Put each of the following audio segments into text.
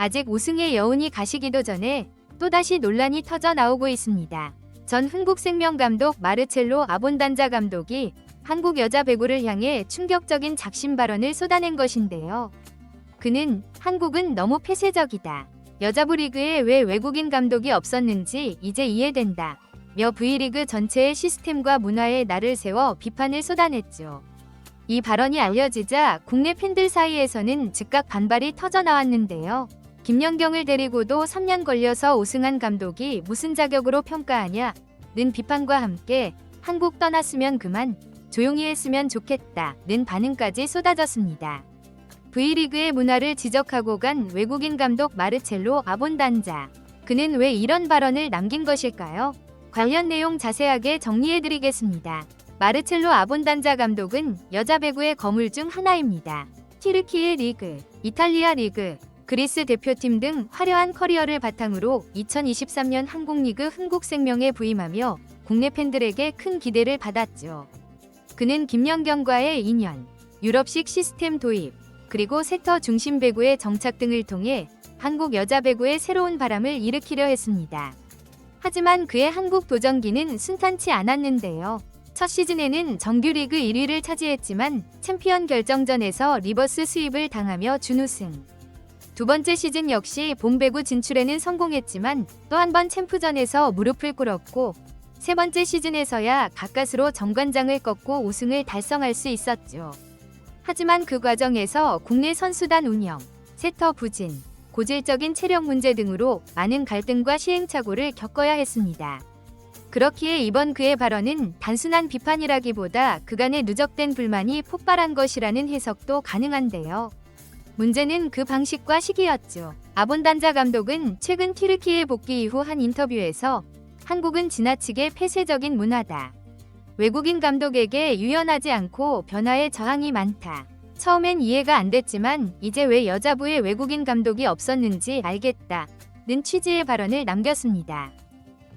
아직 우승의 여운이 가시기도 전에 또다시 논란이 터져 나오고 있습니다. 전 흥국생명 감독 마르첼로 아본단자 감독이 한국 여자 배구를 향해 충격적인 작심 발언을 쏟아낸 것인데요. 그는 한국은 너무 폐쇄적이다. 여자부 리그에 왜 외국인 감독이 없었는지 이제 이해된다. 며 V리그 전체의 시스템과 문화에 날을 세워 비판을 쏟아냈죠. 이 발언이 알려지자 국내 팬들 사이에서는 즉각 반발이 터져 나왔는데요. 김연경을 데리고도 3년 걸려서 우승한 감독이 무슨 자격으로 평가하냐? 는 비판과 함께 한국 떠났으면 그만, 조용히 했으면 좋겠다. 는 반응까지 쏟아졌습니다. V리그의 문화를 지적하고 간 외국인 감독 마르첼로 아본단자. 그는 왜 이런 발언을 남긴 것일까요? 관련 내용 자세하게 정리해드리겠습니다. 마르첼로 아본단자 감독은 여자 배구의 거물 중 하나입니다. 튀르키예 리그, 이탈리아 리그, 그리스 대표팀 등 화려한 커리어를 바탕으로 2023년 한국리그 흥국생명에 부임하며 국내 팬들에게 큰 기대를 받았죠. 그는 김연경과의 인연, 유럽식 시스템 도입, 그리고 세터 중심 배구의 정착 등을 통해 한국 여자 배구의 새로운 바람을 일으키려 했습니다. 하지만 그의 한국 도전기는 순탄치 않았는데요. 첫 시즌에는 정규리그 1위를 차지했지만 챔피언 결정전에서 리버스 스윕을 당하며 준우승. 두 번째 시즌 역시 본배구 진출에는 성공했지만 또 한 번 챔프전에서 무릎을 꿇었고 세 번째 시즌에서야 가까스로 정관장을 꺾고 우승을 달성할 수 있었죠. 하지만 그 과정에서 국내 선수단 운영, 세터 부진, 고질적인 체력 문제 등으로 많은 갈등과 시행착오를 겪어야 했습니다. 그렇기에 이번 그의 발언은 단순한 비판이라기보다 그간의 누적된 불만이 폭발한 것이라는 해석도 가능한데요. 문제는 그 방식과 시기였죠. 아본단자 감독은 최근 튀르키예 복귀 이후 한 인터뷰에서 한국은 지나치게 폐쇄적인 문화다. 외국인 감독에게 유연하지 않고 변화에 저항이 많다. 처음엔 이해가 안 됐지만 이제 왜 여자부에 외국인 감독이 없었는지 알겠다. 는 취지의 발언을 남겼습니다.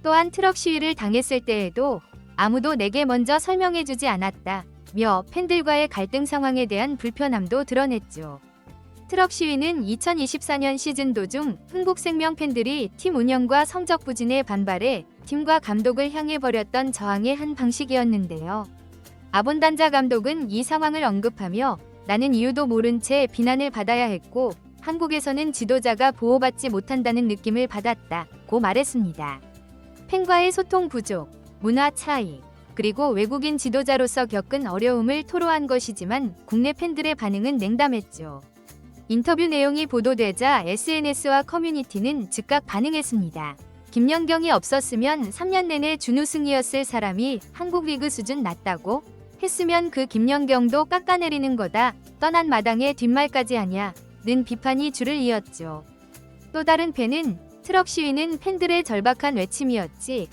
또한 트럭 시위를 당했을 때에도 아무도 내게 먼저 설명해주지 않았다. 며 팬들과의 갈등 상황에 대한 불편함도 드러냈죠. 트럭 시위는 2024년 시즌 도중 흥국생명 팬들이 팀 운영과 성적 부진에 반발해 팀과 감독을 향해 벌였던 저항의 한 방식이었는데요. 아본단자 감독은 이 상황을 언급하며 나는 이유도 모른 채 비난을 받아야 했고 한국에서는 지도자가 보호받지 못한다는 느낌을 받았다고 말했습니다. 팬과의 소통 부족, 문화 차이, 그리고 외국인 지도자로서 겪은 어려움을 토로한 것이지만 국내 팬들의 반응은 냉담했죠. 인터뷰 내용이 보도되자 SNS와 커뮤니티는 즉각 반응했습니다. 김연경이 없었으면 3년 내내 준우승이었을 사람이 한국 리그 수준 낮다고? 했으면 그 김연경도 깎아내리는 거다. 떠난 마당에 뒷말까지 하냐. 는 비판이 줄을 이었죠. 또 다른 팬은 트럭 시위는 팬들의 절박한 외침이었지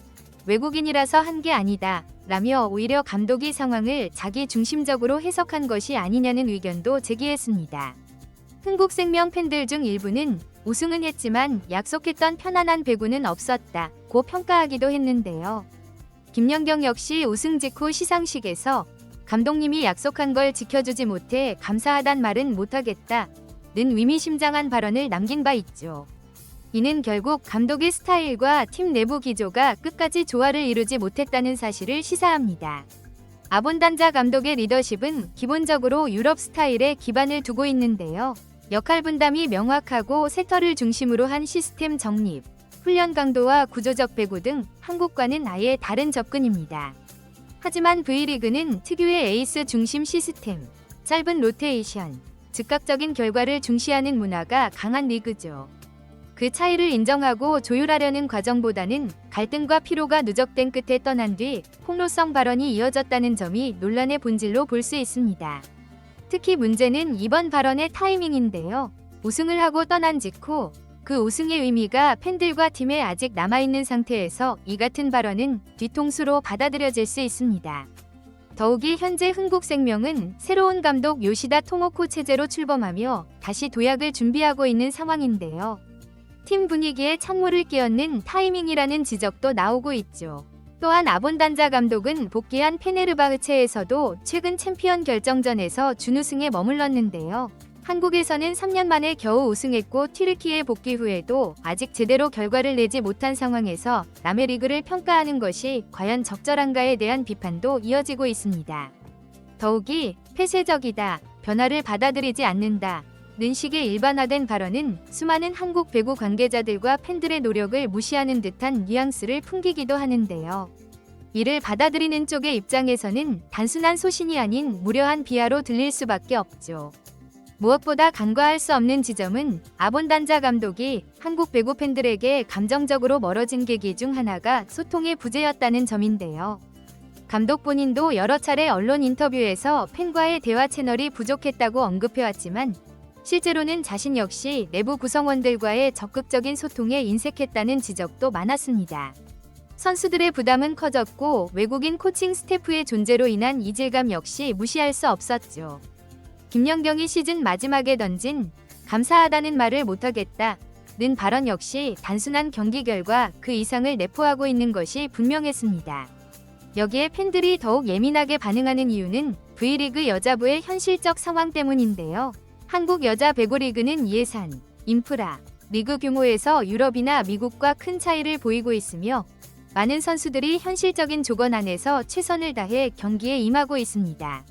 외국인이라서 한 게 아니다. 라며 오히려 감독이 상황을 자기 중심적으로 해석한 것이 아니냐는 의견도 제기했습니다. 흥국생명 팬들 중 일부는 우승은 했지만 약속했던 편안한 배구는 없었다고 평가하기도 했는데요. 김연경 역시 우승 직후 시상식에서 감독님이 약속한 걸 지켜주지 못해 감사하단 말은 못하겠다. 는 의미심장한 발언을 남긴 바 있죠. 이는 결국 감독의 스타일과 팀 내부 기조가 끝까지 조화를 이루지 못했다는 사실을 시사합니다. 아본단자 감독의 리더십은 기본적으로 유럽 스타일에 기반을 두고 있는데요. 역할 분담이 명확하고 세터를 중심으로 한 시스템 정립, 훈련 강도와 구조적 배구 등 한국과는 아예 다른 접근입니다. 하지만 V리그는 특유의 에이스 중심 시스템, 짧은 로테이션, 즉각적인 결과를 중시하는 문화가 강한 리그죠. 그 차이를 인정하고 조율하려는 과정보다는 갈등과 피로가 누적된 끝에 떠난 뒤 폭로성 발언이 이어졌다는 점이 논란의 본질로 볼 수 있습니다. 특히 문제는 이번 발언의 타이밍인데요. 우승을 하고 떠난 직후 그 우승의 의미가 팬들과 팀에 아직 남아있는 상태에서 이 같은 발언은 뒤통수로 받아들여질 수 있습니다. 더욱이 현재 흥국생명은 새로운 감독 요시다 토모코 체제로 출범하며 다시 도약을 준비하고 있는 상황인데요. 팀 분위기에 찬물을 끼얹는 타이밍이라는 지적도 나오고 있죠. 또한 아본단자 감독은 복귀한 페네르바흐체에서도 최근 챔피언 결정전에서 준우승에 머물렀는데요. 한국에서는 3년 만에 겨우 우승했고 튀르키예 복귀 후에도 아직 제대로 결과를 내지 못한 상황에서 남의 리그를 평가하는 것이 과연 적절한가에 대한 비판도 이어지고 있습니다. 더욱이 폐쇄적이다, 변화를 받아들이지 않는다 는 식의 일반화된 발언은 수많은 한국 배구 관계자들과 팬들의 노력을 무시하는 듯한 뉘앙스를 풍기기도 하는데요. 이를 받아들이는 쪽의 입장에서는 단순한 소신이 아닌 무려한 비하로 들릴 수밖에 없죠. 무엇보다 간과할 수 없는 지점은 아본단자 감독이 한국 배구 팬들에게 감정적으로 멀어진 계기 중 하나가 소통의 부재였다는 점인데요. 감독 본인도 여러 차례 언론 인터뷰에서 팬과의 대화 채널이 부족했다고 언급해왔지만 실제로는 자신 역시 내부 구성원들과의 적극적인 소통에 인색했다는 지적도 많았습니다. 선수들의 부담은 커졌고 외국인 코칭 스태프의 존재로 인한 이질감 역시 무시할 수 없었죠. 김연경이 시즌 마지막에 던진 감사하다는 말을 못하겠다는 발언 역시 단순한 경기 결과 그 이상을 내포하고 있는 것이 분명했습니다. 여기에 팬들이 더욱 예민하게 반응하는 이유는 V리그 여자부의 현실적 상황 때문인데요. 한국 여자 배구 리그는 예산, 인프라, 리그 규모에서 유럽이나 미국과 큰 차이를 보이고 있으며 많은 선수들이 현실적인 조건 안에서 최선을 다해 경기에 임하고 있습니다.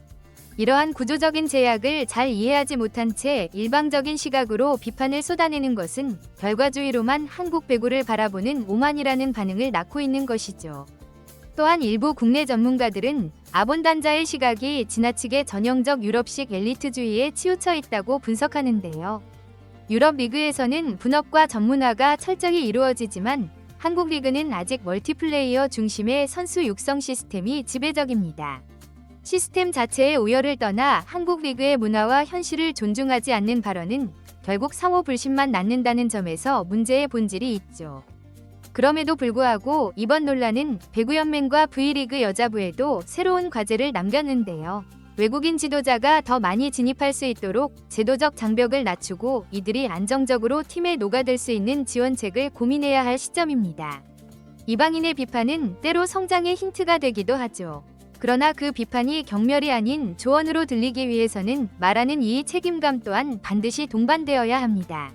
이러한 구조적인 제약을 잘 이해하지 못한 채 일방적인 시각으로 비판을 쏟아내는 것은 결과주의로만 한국 배구를 바라보는 오만이라는 반응을 낳고 있는 것이죠. 또한 일부 국내 전문가들은 아본단자의 시각이 지나치게 전형적 유럽식 엘리트주의에 치우쳐 있다고 분석하는데요. 유럽 리그에서는 분업과 전문화가 철저히 이루어지지만 한국 리그는 아직 멀티플레이어 중심의 선수 육성 시스템이 지배적입니다. 시스템 자체의 우열을 떠나 한국 리그의 문화와 현실을 존중하지 않는 발언은 결국 상호 불신만 낳는다는 점에서 문제의 본질이 있죠. 그럼에도 불구하고 이번 논란은 배구연맹과 V리그 여자부에도 새로운 과제를 남겼는데요. 외국인 지도자가 더 많이 진입할 수 있도록 제도적 장벽을 낮추고 이들이 안정적으로 팀에 녹아들 수 있는 지원책을 고민해야 할 시점입니다. 이방인의 비판은 때로 성장의 힌트가 되기도 하죠. 그러나 그 비판이 경멸이 아닌 조언으로 들리기 위해서는 말하는 이 책임감 또한 반드시 동반되어야 합니다.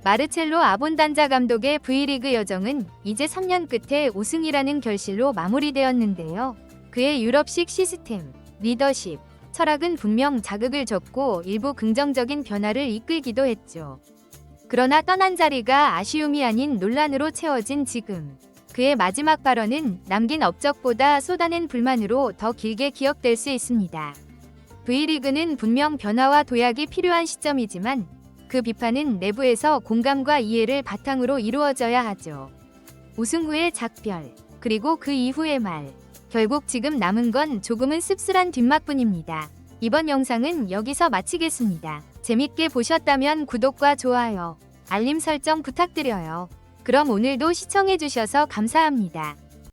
마르첼로 아본단자 감독의 V리그 여정은 이제 3년 끝에 우승이라는 결실로 마무리되었는데요. 그의 유럽식 시스템, 리더십, 철학은 분명 자극을 줬고 일부 긍정적인 변화를 이끌기도 했죠. 그러나 떠난 자리가 아쉬움이 아닌 논란으로 채워진 지금. 그의 마지막 발언은 남긴 업적보다 쏟아낸 불만으로 더 길게 기억될 수 있습니다. V리그는 분명 변화와 도약이 필요한 시점이지만 그 비판은 내부에서 공감과 이해를 바탕으로 이루어져야 하죠. 우승 후의 작별, 그리고 그 이후의 말. 결국 지금 남은 건 조금은 씁쓸한 뒷맛뿐입니다. 이번 영상은 여기서 마치겠습니다. 재밌게 보셨다면 구독과 좋아요, 알림 설정 부탁드려요. 그럼 오늘도 시청해주셔서 감사합니다.